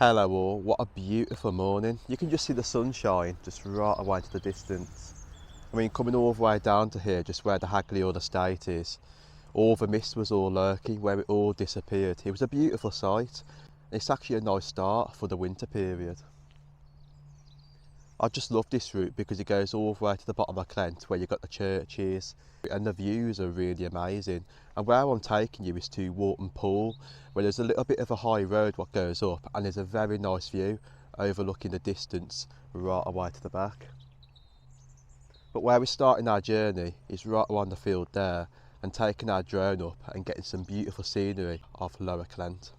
Hello all, what a beautiful morning. You can just see the sunshine just right away to the distance. I mean, coming all the way down to here, just where the Hagley estate is, all the mist was all lurking, where it all disappeared. It was a beautiful sight. It's actually a nice start for the winter period. I just love this route because it goes all the way to the bottom of Clent, where you've got the churches, and the views are really amazing. And where I'm taking you is to Walton, where there's a little bit of a high road what goes up, and there's a very nice view overlooking the distance right away to the back. But where we're starting our journey is right around the field there, and taking our drone up and getting some beautiful scenery of Lower Clent.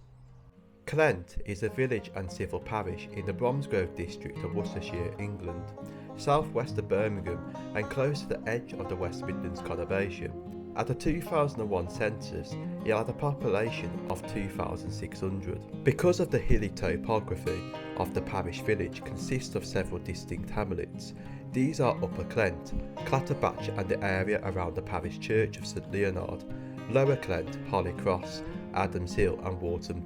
Clent is a village and civil parish in the Bromsgrove district of Worcestershire, England, southwest of Birmingham and close to the edge of the West Midlands conurbation. At the 2001 census, it had a population of 2,600. Because of the hilly topography of the parish village consists of several distinct hamlets. These are Upper Clent, Clatterbatch and the area around the parish church of St Leonard, Lower Clent, Holly Cross, Adams Hill and Walton.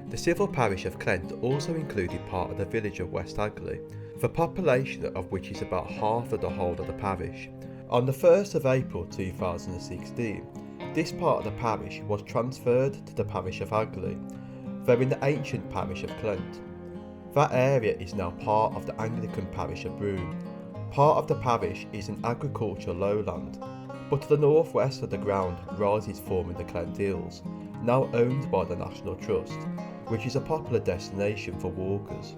The civil parish of Clent also included part of the village of West Hagley, the population of which is about half of the whole of the parish. On the 1st of April 2016, this part of the parish was transferred to the parish of Hagley, though in the ancient parish of Clent. That area is now part of the Anglican parish of Broome. Part of the parish is an agricultural lowland, but to the northwest of the ground rises forming the Clent Hills, now owned by the National Trust, which is a popular destination for walkers.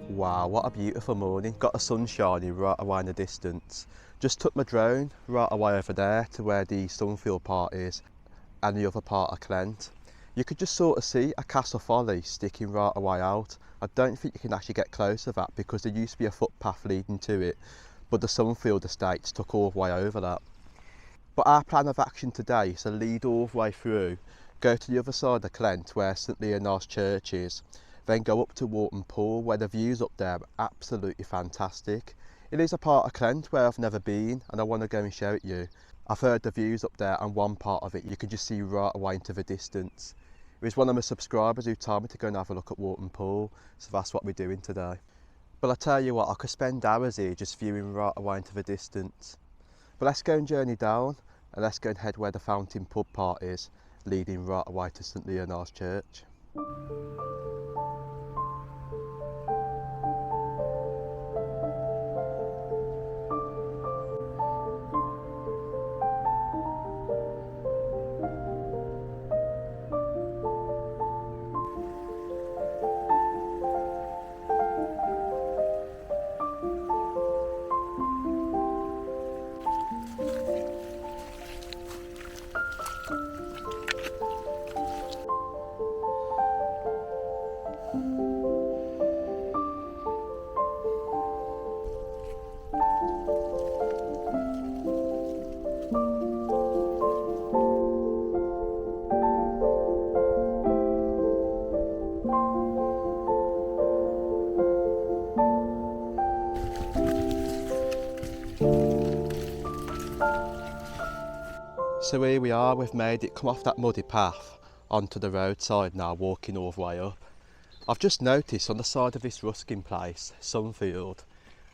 Wow, what a beautiful morning. Got the sun shining right away in the distance. Just took my drone right away over there to where the Sunfield part is and the other part of Clent. You could just sort of see a castle folly sticking right away out. I don't think you can actually get close to that because there used to be a footpath leading to it, but the Sunfield estates took all the way over that. But our plan of action today is to lead all the way through, go to the other side of Clent where St Leonard's church is, then go up to Walton where the views up there are absolutely fantastic. It is a part of Clent where I've never been and I want to go and show it you. I've heard the views up there and one part of it you can just see right away into the distance. It was one of my subscribers who told me to go and have a look at Walton, so that's what we're doing today. But I tell you what, I could spend hours here just viewing right away into the distance. But let's go and journey down and let's go and head where the Fountain Pub part is, leading right away to St Leonard's Church. So here we are, we've made it come off that muddy path onto the roadside now, walking all the way up. I've just noticed on the side of this rusking place, Sunfield,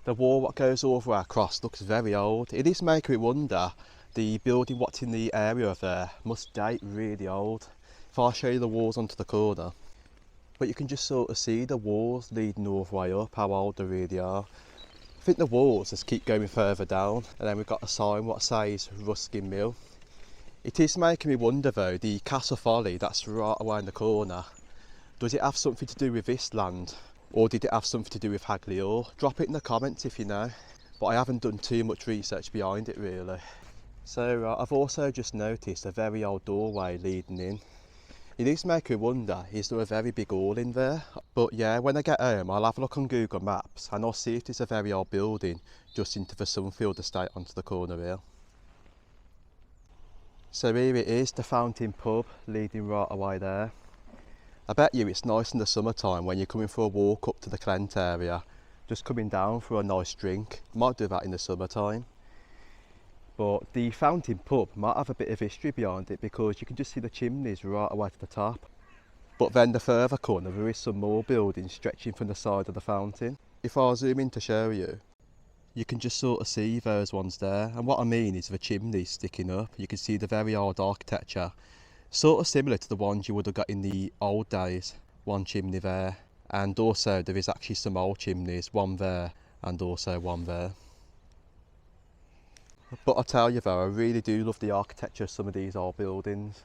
the wall what goes all the way across looks very old. It is making me wonder, the building what's in the area of there must date really old. If I show you the walls onto the corner, but you can just sort of see the walls leading all the way up, how old they really are. I think the walls just keep going further down, and then we've got a sign what says Ruskin Mill. It is making me wonder though, the Castle Folly that's right away in the corner, does it have something to do with this land? Or did it have something to do with Hagley Hall? Drop it in the comments if you know, but I haven't done too much research behind it really. So I've also just noticed a very old doorway leading in. It is making me wonder, is there a very big hall in there? But yeah, when I get home I'll have a look on Google Maps and I'll see if there's a very old building just into the Sunfield estate onto the corner here. So here it is, the Fountain Pub leading right away there. I bet you it's nice in the summertime when you're coming for a walk up to the Clent area, just coming down for a nice drink. Might do that in the summertime. But the Fountain pub might have a bit of history behind it because you can just see the chimneys right away to the top. But then the further corner there is some more buildings stretching from the side of the fountain. If I zoom in to show you, you can just sort of see those ones there, and what I mean is the chimneys sticking up. You can see the very old architecture, sort of similar to the ones you would have got in the old days. One chimney there, and also there is actually some old chimneys, one there and also one there. But I tell you though, I really do love the architecture of some of these old buildings.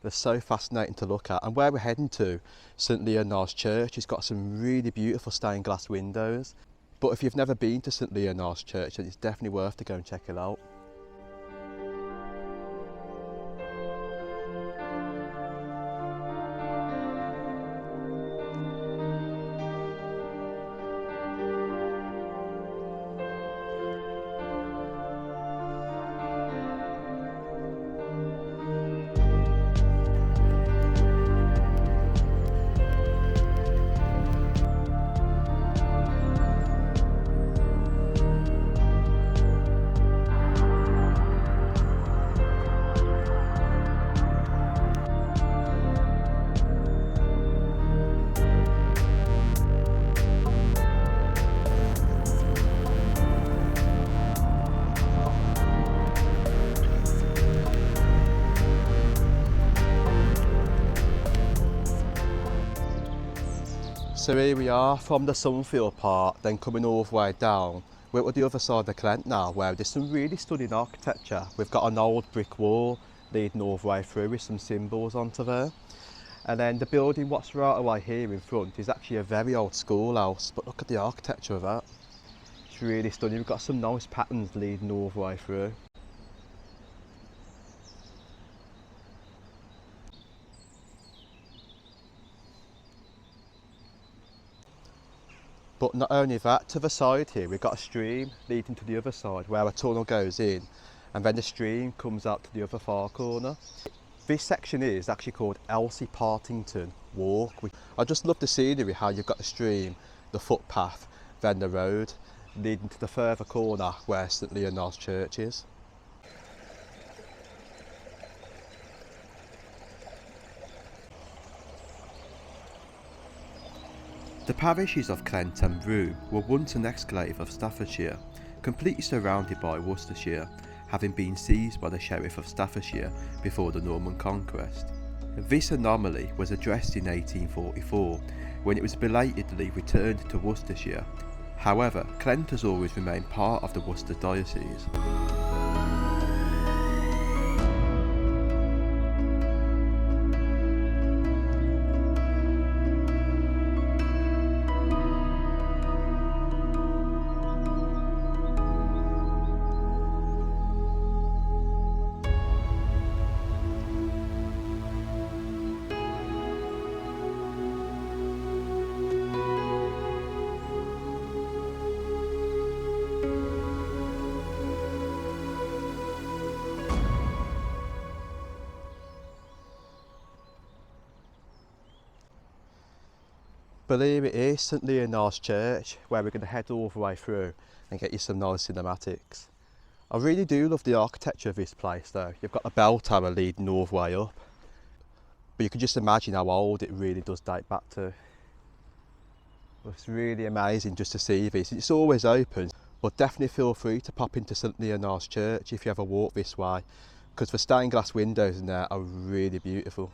They're so fascinating to look at, and where we're heading to, St Leonard's Church, has got some really beautiful stained glass windows. But if you've never been to St Leonard's Church, then it's definitely worth to go and check it out. So here we are from the Sunfield part, then coming all the way down. We're at the other side of the Clent now, where there's some really stunning architecture. We've got an old brick wall leading all the way through with some symbols onto there. And then the building what's right away here in front is actually a very old schoolhouse, but look at the architecture of that. It's really stunning. We've got some nice patterns leading all the way through. But not only that, to the side here we've got a stream leading to the other side where a tunnel goes in, and then the stream comes out to the other far corner. This section here is actually called Elsie Partington Walk. I just love the scenery, how you've got the stream, the footpath, then the road leading to the further corner where St Leonard's Church is. The parishes of Clent and Broome were once an exclave of Staffordshire, completely surrounded by Worcestershire, having been seized by the Sheriff of Staffordshire before the Norman Conquest. This anomaly was addressed in 1844, when it was belatedly returned to Worcestershire. However, Clent has always remained part of the Worcester diocese. But here it is, St Leonard's Church, where we're going to head all the way through and get you some nice cinematics. I really do love the architecture of this place though. You've got the bell tower leading all the way up, but you can just imagine how old it really does date back to. It's really amazing just to see this. It's always open, but definitely feel free to pop into St Leonard's Church if you ever walk this way, because the stained glass windows in there are really beautiful.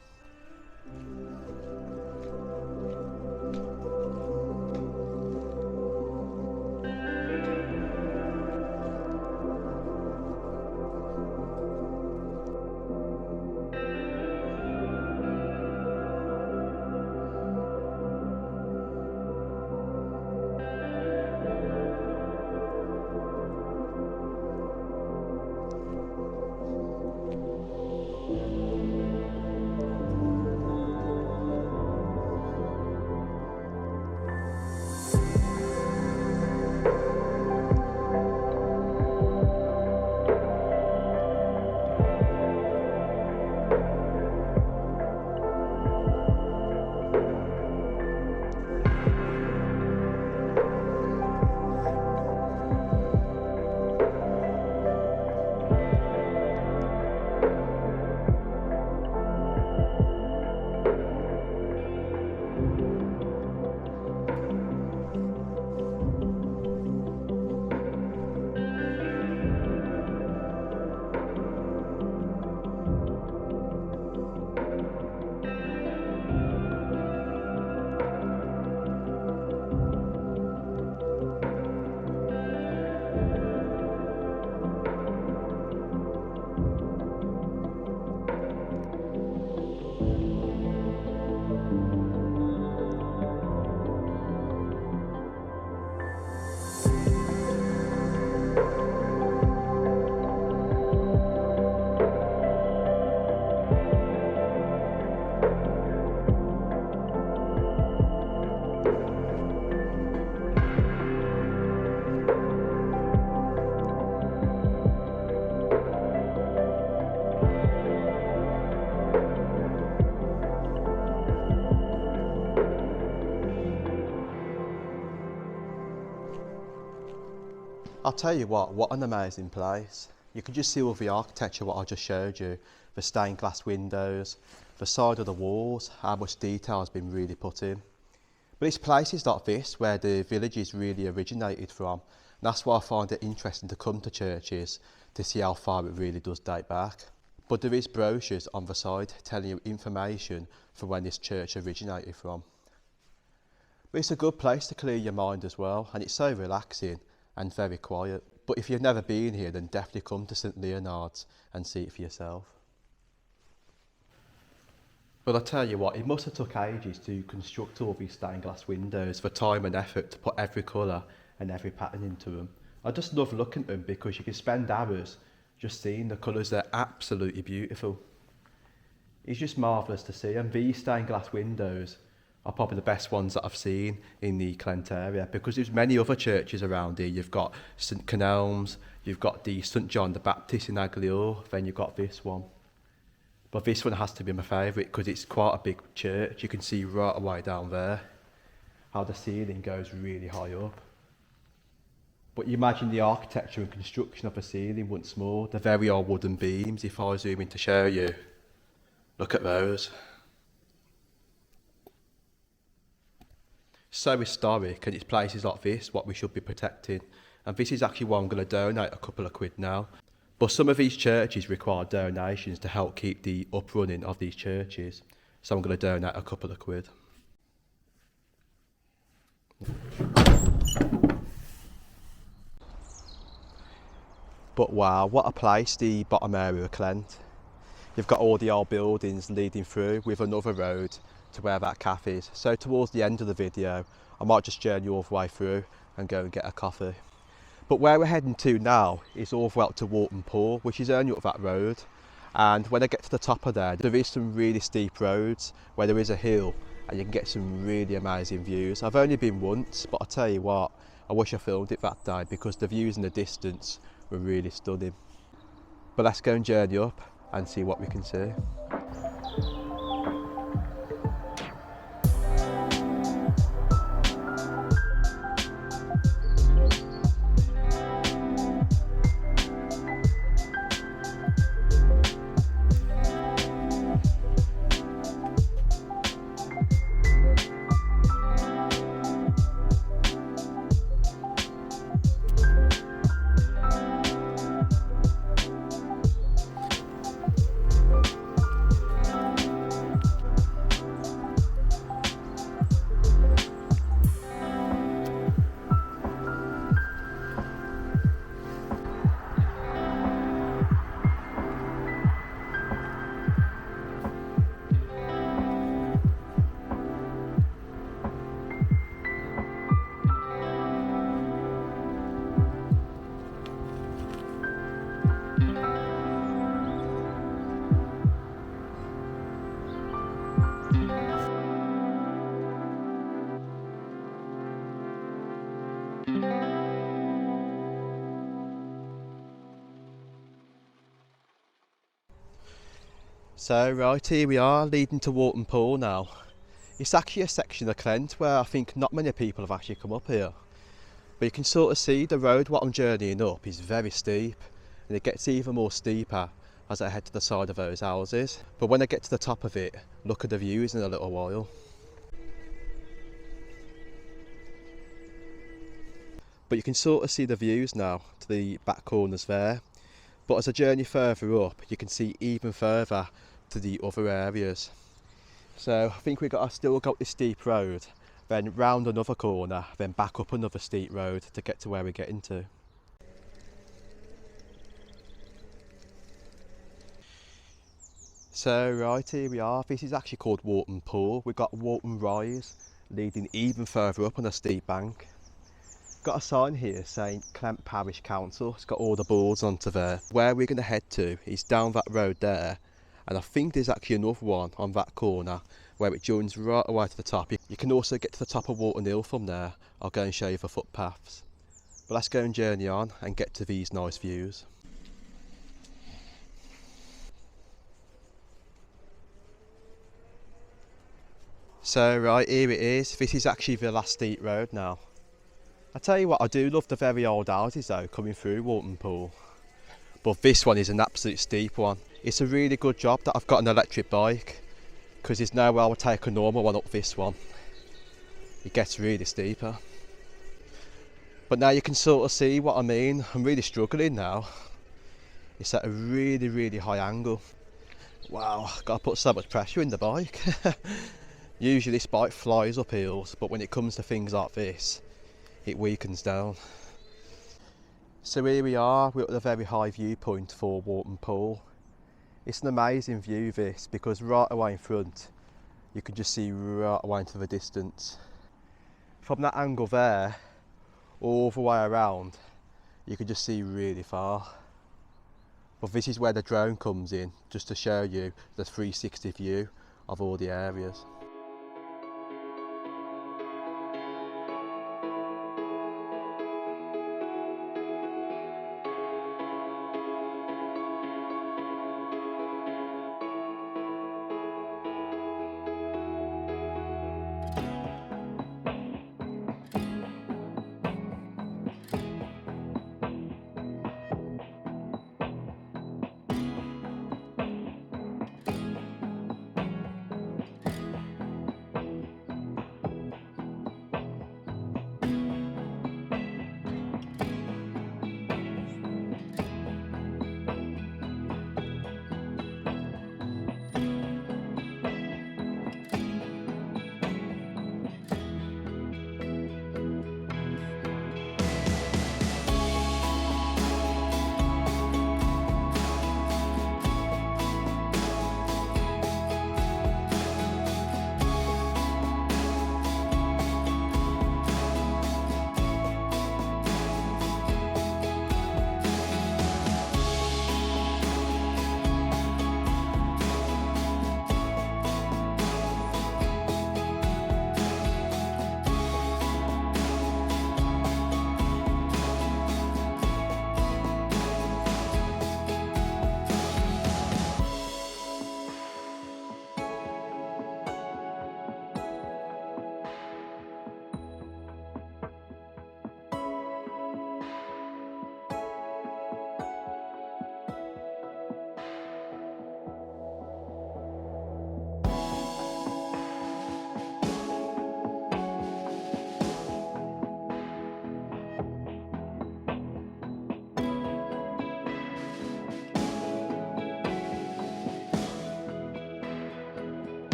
I'll tell you what an amazing place. You can just see all the architecture what I just showed you, the stained glass windows, the side of the walls, how much detail has been really put in. But it's places like this where the villages really originated from, and that's why I find it interesting to come to churches to see how far it really does date back. But there is brochures on the side telling you information for when this church originated from. But it's a good place to clear your mind as well, and it's so relaxing and very quiet. But if you've never been here, then definitely come to St Leonard's and see it for yourself. But I tell you what, it must have took ages to construct all these stained glass windows, for time and effort to put every colour and every pattern into them. I just love looking at them because you can spend hours just seeing the colours. They're absolutely beautiful. It's just marvellous to see, and these stained glass windows are probably the best ones that I've seen in the Clent area, because there's many other churches around here. You've got St Kenelm's, you've got the St John the Baptist in Aglio, then you've got this one. But this one has to be my favourite because it's quite a big church. You can see right away down there how the ceiling goes really high up. But you imagine the architecture and construction of the ceiling once more, the very old wooden beams. If I zoom in to show you, look at those. So historic, and it's places like this what we should be protecting. And this is actually why I'm going to donate a couple of quid now. But some of these churches require donations to help keep the uprunning of these churches. So I'm going to donate a couple of quid. But wow, what a place, the bottom area of Clent. You've got all the old buildings leading through with another road to where that cafe is. So towards the end of the video, I might just journey all the way through and go and get a coffee. But where we're heading to now is all the way up to Walton, which is only up that road. And when I get to the top of there is some really steep roads where there is a hill and you can get some really amazing views. I've only been once, but I tell you what, I wish I filmed it that day because the views in the distance were really stunning. But let's go and journey up and see what we can see. So right, here we are leading to Walton now. It's actually a section of Clent where I think not many people have actually come up here. But you can sort of see the road what I'm journeying up is very steep, and it gets even more steeper as I head to the side of those houses. But when I get to the top of it, look at the views in a little while. But you can sort of see the views now to the back corners there. But as I journey further up, you can see even further to the other areas. So I think still got this steep road, then round another corner, then back up another steep road to get to where we're getting to. So right, here we are. This is actually called Walton. We've got Walton Rise leading even further up on a steep bank. Got a sign here saying Clent Parish Council. It's got all the boards onto there. Where we're going to head to is down that road there, and I think there's actually another one on that corner where it joins right away to the top. You can also get to the top of Walton Hill from there. I'll go and show you the footpaths. But let's go and journey on and get to these nice views. So right, here it is. This is actually the last steep road now. I tell you what, I do love the very old houses though, coming through Walton Pool. But this one is an absolute steep one. It's a really good job that I've got an electric bike, because there's no way I would take a normal one up this one. It gets really steeper. But now you can sort of see what I mean. I'm really struggling now. It's at a really, really high angle. Wow, gotta put so much pressure in the bike. Usually this bike flies up hills, but when it comes to things like this, it weakens down. So here we are, we're at the very high viewpoint for Walton Pool. It's an amazing view this, because right away in front, you can just see right away into the distance. From that angle there, all the way around, you can just see really far. But this is where the drone comes in, just to show you the 360 view of all the areas.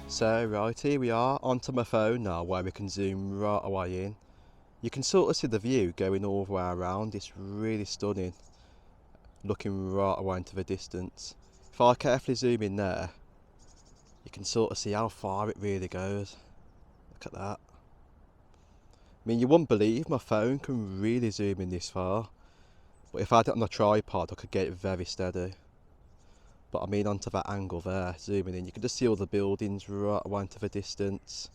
So right, here we are onto my phone now, where we can zoom right away in. You can sort of see the view going all the way around. It's really stunning, looking right away into the distance. If I carefully zoom in there, you can sort of see how far it really goes. Look at that. I mean, you wouldn't believe my phone can really zoom in this far, but if I had it on a tripod I could get it very steady. But I mean, onto that angle there, zooming in, you can just see all the buildings right away into the distance,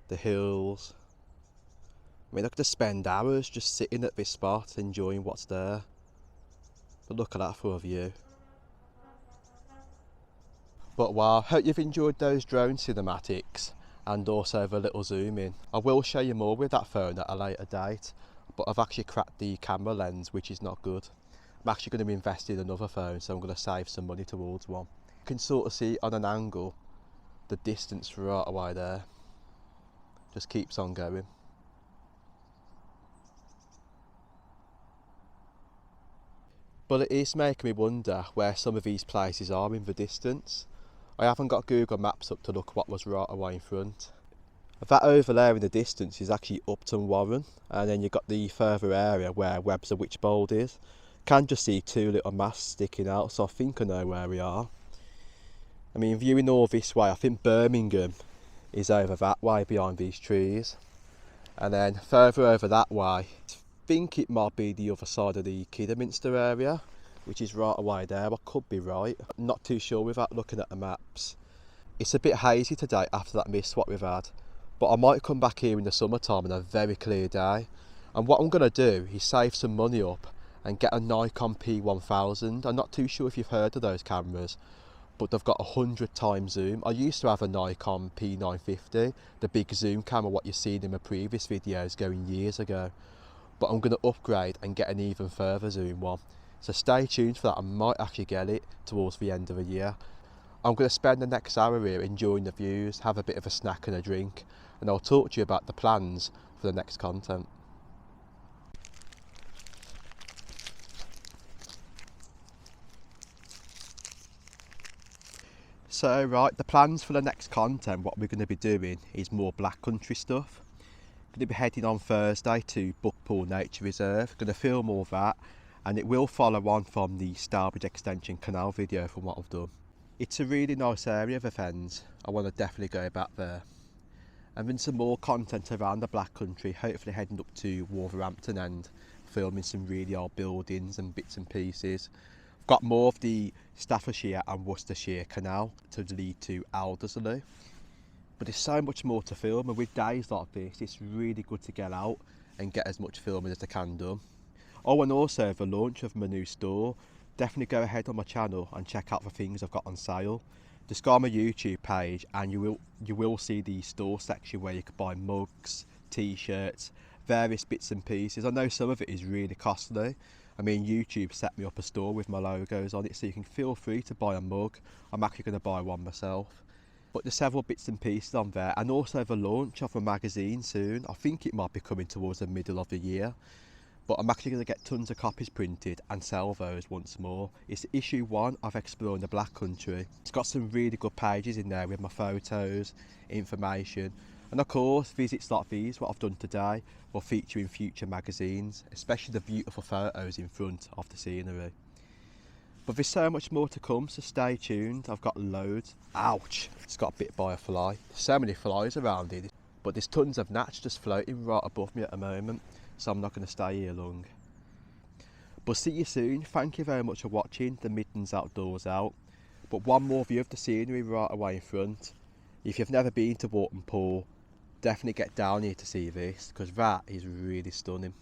the hills. I mean, I could just spend hours just sitting at this spot enjoying what's there. But look at that for a view. But wow, hope you've enjoyed those drone cinematics and also the little zoom in. I will show you more with that phone at a later date, but I've actually cracked the camera lens, which is not good. I'm actually going to invest in another phone, so I'm going to save some money towards one. You can sort of see on an angle the distance right away there. Just keeps on going. But it is making me wonder where some of these places are in the distance. I haven't got Google Maps up to look what was right away in front. That over there in the distance is actually Upton Warren, and then you've got the further area where Webster Witchbold is. Can just see two little masts sticking out, so I think I know where we are. I mean, viewing all this way, I think Birmingham is over that way behind these trees, and then further over that way, I think it might be the other side of the Kidderminster area, which is right away there. I could be right, I'm not too sure without looking at the maps. It's a bit hazy today after that mist what we've had, but I might come back here in the summertime on a very clear day. And what I'm going to do is save some money up and get a Nikon P1000. I'm not too sure if you've heard of those cameras, but they've got 100x zoom. I used to have a Nikon P950, the big zoom camera what you've seen in my previous videos going years ago. But I'm going to upgrade and get an even further zoom one. So stay tuned for that. I might actually get it towards the end of the year. I'm going to spend the next hour here enjoying the views, have a bit of a snack and a drink, and I'll talk to you about the plans for the next content. So right, the plans for the next content, what we're going to be doing is more black country stuff. Going to be heading on Thursday to Buckpool Nature Reserve, going to film all that, and it will follow on from the Starbridge Extension Canal video from what I've done. It's a really nice area of Fens. I want to definitely go back there. And then some more content around the Black Country, hopefully heading up to Wolverhampton and filming some really old buildings and bits and pieces. I've got more of the Staffordshire and Worcestershire canal to lead to Aldersley. But there's so much more to film, and with days like this, it's really good to get out and get as much filming as I can do. Oh, and also the launch of my new store. Definitely go ahead on my channel and check out the things I've got on sale. Just go on my YouTube page and you will see the store section where you can buy mugs, t-shirts, various bits and pieces. I know some of it is really costly. I mean, YouTube set me up a store with my logos on it, so you can feel free to buy a mug. I'm actually going to buy one myself. But there's several bits and pieces on there, and also the launch of a magazine soon. I think it might be coming towards the middle of the year. But I'm actually going to get tons of copies printed and sell those once more. It's issue 1 of Exploring the Black Country. It's got some really good pages in there with my photos, information, and of course visits like these, what I've done today, will feature in future magazines, especially the beautiful photos in front of the scenery. But there's so much more to come, so stay tuned. I've got loads. Ouch! It's got bit by a fly. So many flies around it, but there's tons of gnats just floating right above me at the moment. So I'm not going to stay here long. But see you soon. Thank you very much for watching the Midlands Outdoors Out. But one more view of the scenery right away in front. If you've never been to Walton, definitely get down here to see this, because that is really stunning.